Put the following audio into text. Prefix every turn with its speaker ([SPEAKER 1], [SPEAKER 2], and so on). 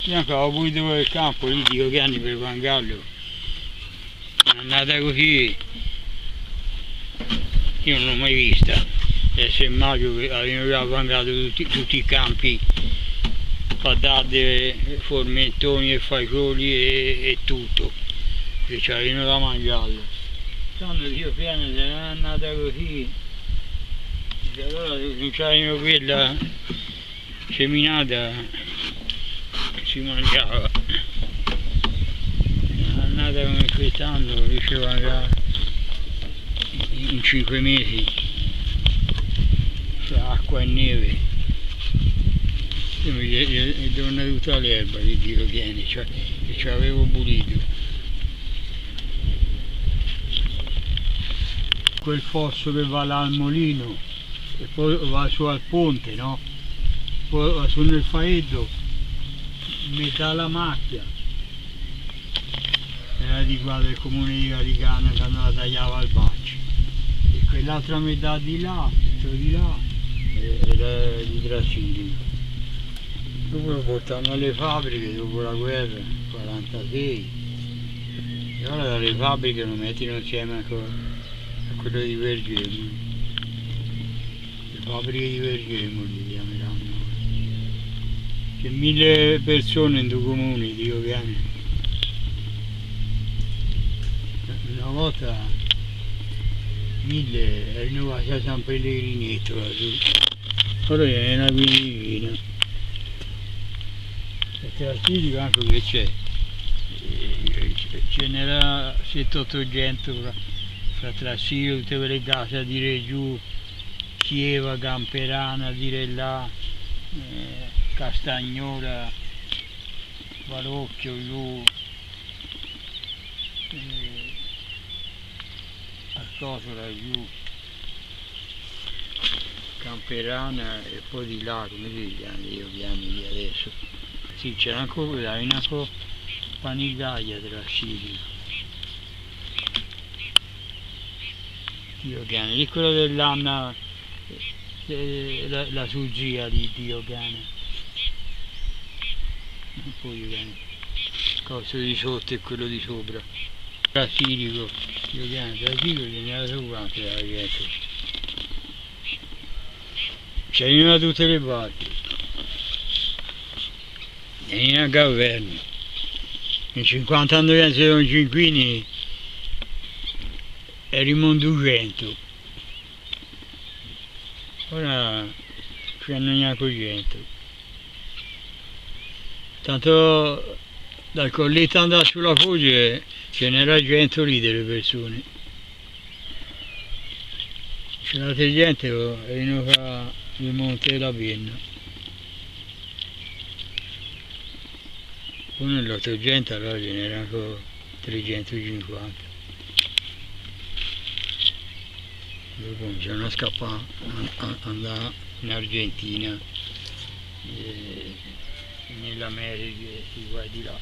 [SPEAKER 1] Io avevo pulito quel campo lì di Garfagnìn per Vangallo, è andata così, io non l'ho mai vista, e se immagino che avevano già vangato tutti i campi, patate, formentoni e fagioli e tutto, che c'avevano da mangiarlo. Quando io piano se n'è andata così, e allora se c'avevano quella seminata, si mangiava, è andata come quest'anno, riusciva già in 5 mesi, acqua e neve, io mi donna tutta l'erba che Dio tiene, cioè, che ci avevo pulito. Quel fosso che va là al mulino e poi va su al ponte, no? Poi va su nel faeddo, metà la macchia era di qua del comune di Garfagnìn quando la tagliava al baccio, e quell'altra metà di là era di Brasile. Dopo lo portavano alle fabbriche dopo la guerra, 46, e ora dalle fabbriche lo mettono insieme a quello di Verni, le fabbriche di Verni li chiameranno. C'è 1000 persone in due comuni di Garfagnìn. Una volta 1000 erano quasi a San Pellegrinetto lassù, ora è una quindicina. E classifico anche che c'è, ce n'era 700-800 fra Trassilio, tutte quelle case a dire giù, Chieva, Camperana, a dire là, Castagnola, Valocchio, giù, Arcosola giù, Camperana e poi di là, come si chiama, io piani di adesso. Sì, c'era ancora una panigaglia tra Siri. Dio cane, lì quello dell'Anna, la sugia di Dio cane. E poi io cane, il corso di sotto e quello di sopra. Brasilico, Dio cane, Brasilico ce n'era su quante la gente. C'erano da tutte le parti. E a Verni. In 50 anni di Don Cinquini erano 200. Ora ci hanno neanche 100. Tanto dal colletto andare sulla foce ce n'era 100 lì delle persone. C'era gente che venivano il monte della penna. Poi nell'800 allora ce n'era ancora 350. Dopo cominciano a scappare, andare in Argentina, nell'America, di qua e di là.